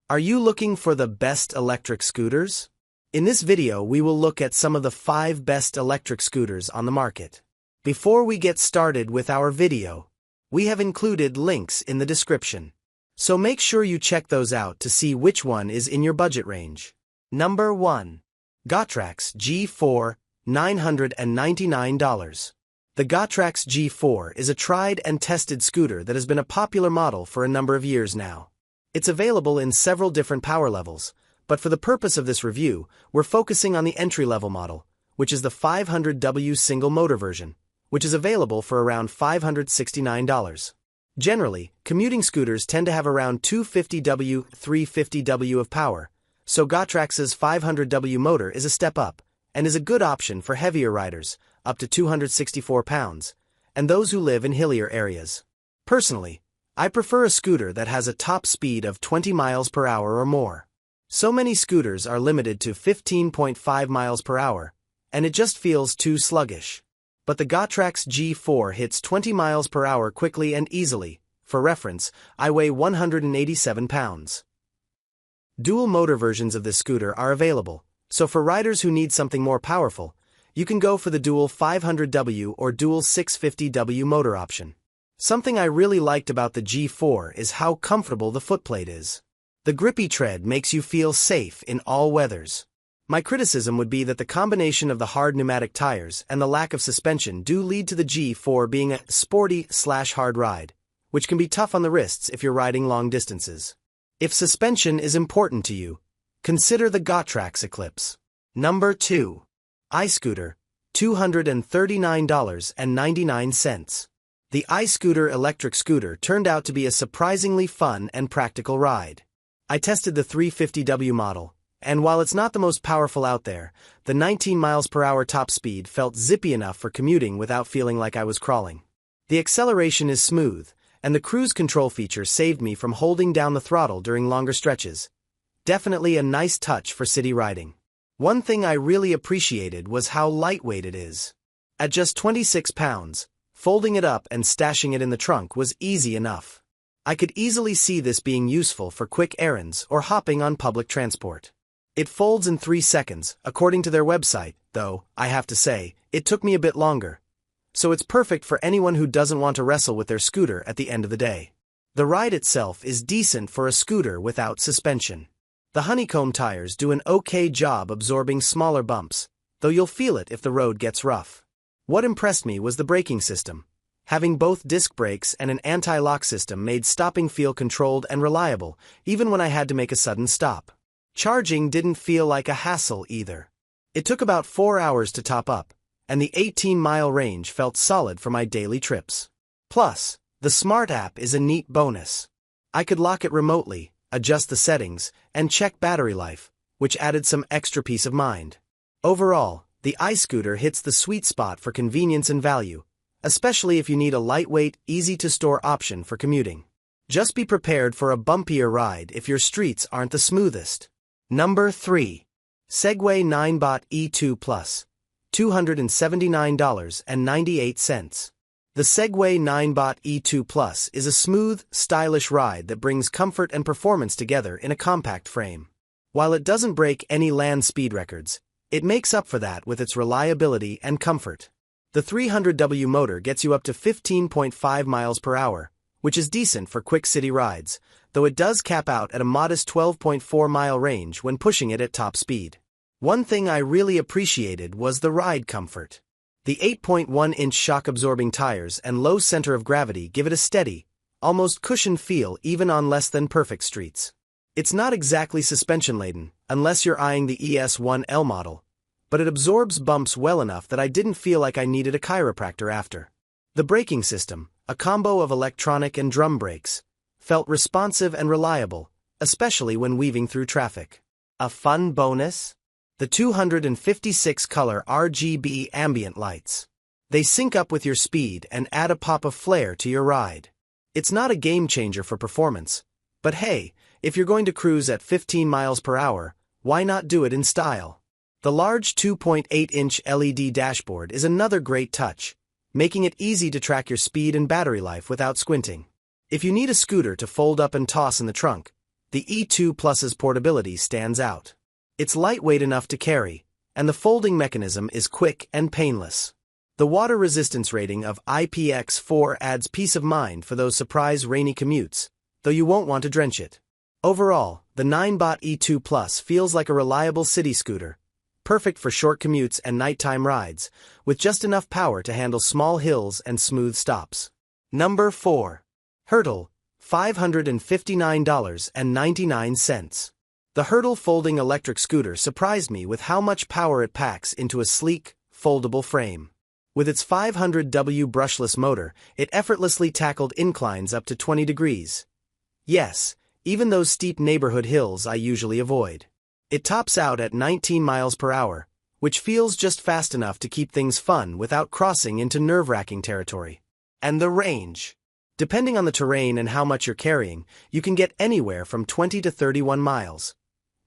Are you looking for the best electric scooters? In this video, we will look at some of the 5 best electric scooters on the market. Before we get started with our video, we have included links in the description. So make sure you check those out to see which one is in your budget range. Number 1. Gotrax G4, $999. The Gotrax G4 is a tried and tested scooter that has been a popular model for a number of years now. It's available in several different power levels, but for the purpose of this review, we're focusing on the entry-level model, which is the 500W single motor version, which is available for around $569. Generally, commuting scooters tend to have around 250W, 350W of power, so Gotrax's 500W motor is a step up, and is a good option for heavier riders, up to 264 pounds, and those who live in hillier areas. Personally, I prefer a scooter that has a top speed of 20 miles per hour or more. So many scooters are limited to 15.5 miles per hour, and it just feels too sluggish. But the Gotrax G4 hits 20 miles per hour quickly and easily. For reference, I weigh 187 pounds. Dual motor versions of this scooter are available, so for riders who need something more powerful, you can go for the dual 500W or dual 650W motor option. Something I really liked about the G4 is how comfortable the footplate is. The grippy tread makes you feel safe in all weathers. My criticism would be that the combination of the hard pneumatic tires and the lack of suspension do lead to the G4 being a sporty/hard ride, which can be tough on the wrists if you're riding long distances. If suspension is important to you, consider the Gotrax Eclipse. Number 2. iScooter, $239.99. The iScooter electric scooter turned out to be a surprisingly fun and practical ride. I tested the 350W model, and while it's not the most powerful out there, the 19 miles per hour top speed felt zippy enough for commuting without feeling like I was crawling. The acceleration is smooth, and the cruise control feature saved me from holding down the throttle during longer stretches. Definitely a nice touch for city riding. One thing I really appreciated was how lightweight it is. At just 26 pounds, folding it up and stashing it in the trunk was easy enough. I could easily see this being useful for quick errands or hopping on public transport. It folds in 3 seconds, according to their website, though, I have to say, it took me a bit longer. So it's perfect for anyone who doesn't want to wrestle with their scooter at the end of the day. The ride itself is decent for a scooter without suspension. The honeycomb tires do an okay job absorbing smaller bumps, though you'll feel it if the road gets rough. What impressed me was the braking system. Having both disc brakes and an anti-lock system made stopping feel controlled and reliable, even when I had to make a sudden stop. Charging didn't feel like a hassle either. It took about 4 hours to top up, and the 18-mile range felt solid for my daily trips. Plus, the Smart app is a neat bonus. I could lock it remotely, adjust the settings, and check battery life, which added some extra peace of mind. Overall, the iScooter hits the sweet spot for convenience and value, especially if you need a lightweight, easy-to-store option for commuting. Just be prepared for a bumpier ride if your streets aren't the smoothest. Number 3. Segway Ninebot E2 Plus, $279.98. The Segway Ninebot E2 Plus is a smooth, stylish ride that brings comfort and performance together in a compact frame. While it doesn't break any land speed records, it makes up for that with its reliability and comfort. The 300W motor gets you up to 15.5 miles per hour, which is decent for quick city rides, though it does cap out at a modest 12.4-mile range when pushing it at top speed. One thing I really appreciated was the ride comfort. The 8.1-inch shock-absorbing tires and low center of gravity give it a steady, almost cushioned feel even on less-than-perfect streets. It's not exactly suspension-laden, unless you're eyeing the ES1L model, but it absorbs bumps well enough that I didn't feel like I needed a chiropractor after. The braking system, a combo of electronic and drum brakes, felt responsive and reliable, especially when weaving through traffic. A fun bonus? The 256-color RGB ambient lights. They sync up with your speed and add a pop of flair to your ride. It's not a game-changer for performance, but hey, if you're going to cruise at 15 miles per hour, why not do it in style? The large 2.8-inch LED dashboard is another great touch, making it easy to track your speed and battery life without squinting. If you need a scooter to fold up and toss in the trunk, the E2 Plus's portability stands out. It's lightweight enough to carry, and the folding mechanism is quick and painless. The water resistance rating of IPX4 adds peace of mind for those surprise rainy commutes, though you won't want to drench it. Overall, the Ninebot E2 Plus feels like a reliable city scooter, perfect for short commutes and nighttime rides, with just enough power to handle small hills and smooth stops. Number 4. Hurtle, $559.99. The Hurtle folding electric scooter surprised me with how much power it packs into a sleek, foldable frame. With its 500W brushless motor, it effortlessly tackled inclines up to 20 degrees. Yes, even those steep neighborhood hills I usually avoid. It tops out at 19 miles per hour, which feels just fast enough to keep things fun without crossing into nerve-wracking territory. And the range. Depending on the terrain and how much you're carrying, you can get anywhere from 20 to 31 miles,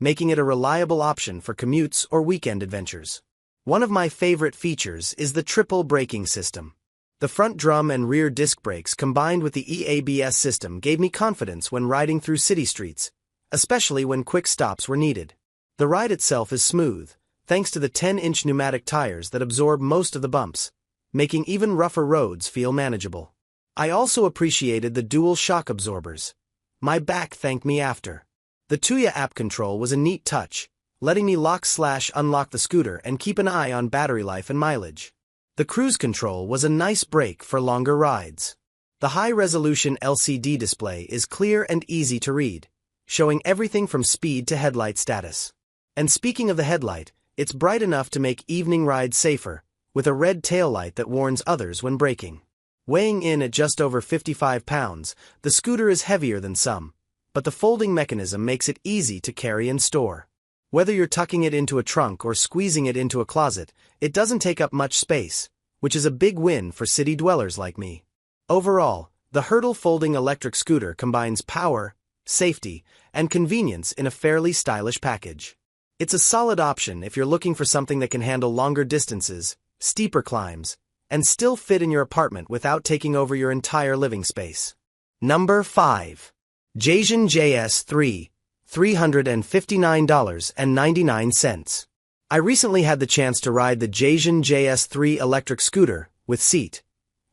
making it a reliable option for commutes or weekend adventures. One of my favorite features is the triple braking system. The front drum and rear disc brakes combined with the EABS system gave me confidence when riding through city streets, especially when quick stops were needed. The ride itself is smooth, thanks to the 10-inch pneumatic tires that absorb most of the bumps, making even rougher roads feel manageable. I also appreciated the dual shock absorbers. My back thanked me after. The Tuya app control was a neat touch, letting me lock/unlock the scooter and keep an eye on battery life and mileage. The cruise control was a nice break for longer rides. The high-resolution LCD display is clear and easy to read, showing everything from speed to headlight status. And speaking of the headlight, it's bright enough to make evening rides safer, with a red taillight that warns others when braking. Weighing in at just over 55 pounds, the scooter is heavier than some, but the folding mechanism makes it easy to carry and store. Whether you're tucking it into a trunk or squeezing it into a closet, it doesn't take up much space, which is a big win for city dwellers like me. Overall, the Hurtle folding electric scooter combines power, safety, and convenience in a fairly stylish package. It's a solid option if you're looking for something that can handle longer distances, steeper climbs, and still fit in your apartment without taking over your entire living space. Number 5. Jasion JS3, $359.99. I recently had the chance to ride the Jasion JS3 electric scooter with seat,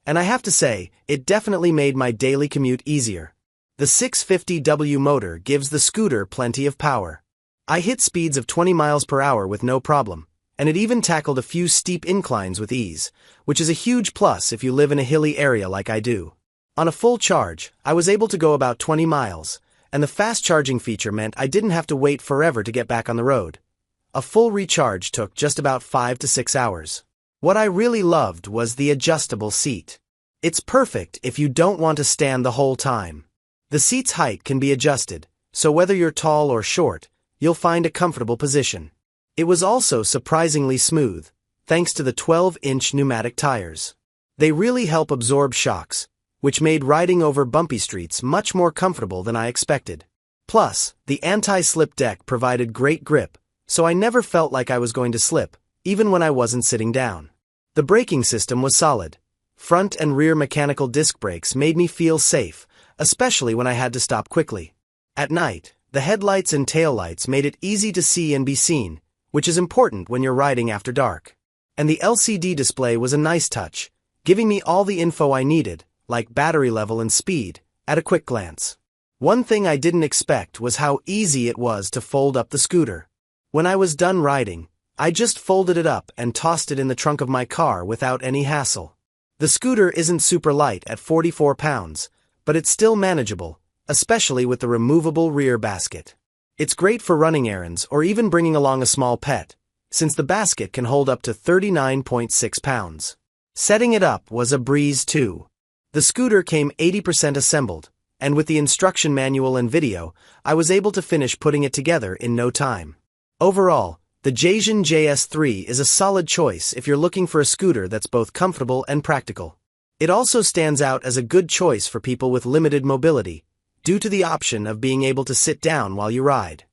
and I have to say, it definitely made my daily commute easier. The 650W motor gives the scooter plenty of power. I hit speeds of 20 miles per hour with no problem, and it even tackled a few steep inclines with ease, which is a huge plus if you live in a hilly area like I do. On a full charge, I was able to go about 20 miles, and the fast charging feature meant I didn't have to wait forever to get back on the road. A full recharge took just about 5 to 6 hours. What I really loved was the adjustable seat. It's perfect if you don't want to stand the whole time. The seat's height can be adjusted, so whether you're tall or short, you'll find a comfortable position. It was also surprisingly smooth, thanks to the 12-inch pneumatic tires. They really help absorb shocks, which made riding over bumpy streets much more comfortable than I expected. Plus, the anti-slip deck provided great grip, so I never felt like I was going to slip, even when I wasn't sitting down. The braking system was solid. Front and rear mechanical disc brakes made me feel safe, especially when I had to stop quickly. At night, the headlights and taillights made it easy to see and be seen, which is important when you're riding after dark. And the LCD display was a nice touch, giving me all the info I needed, like battery level and speed, at a quick glance. One thing I didn't expect was how easy it was to fold up the scooter. When I was done riding, I just folded it up and tossed it in the trunk of my car without any hassle. The scooter isn't super light at 44 pounds, but it's still manageable, especially with the removable rear basket. It's great for running errands or even bringing along a small pet, since the basket can hold up to 39.6 pounds. Setting it up was a breeze too. The scooter came 80% assembled, and with the instruction manual and video, I was able to finish putting it together in no time. Overall, the Jasion JS3 is a solid choice if you're looking for a scooter that's both comfortable and practical. It also stands out as a good choice for people with limited mobility, due to the option of being able to sit down while you ride.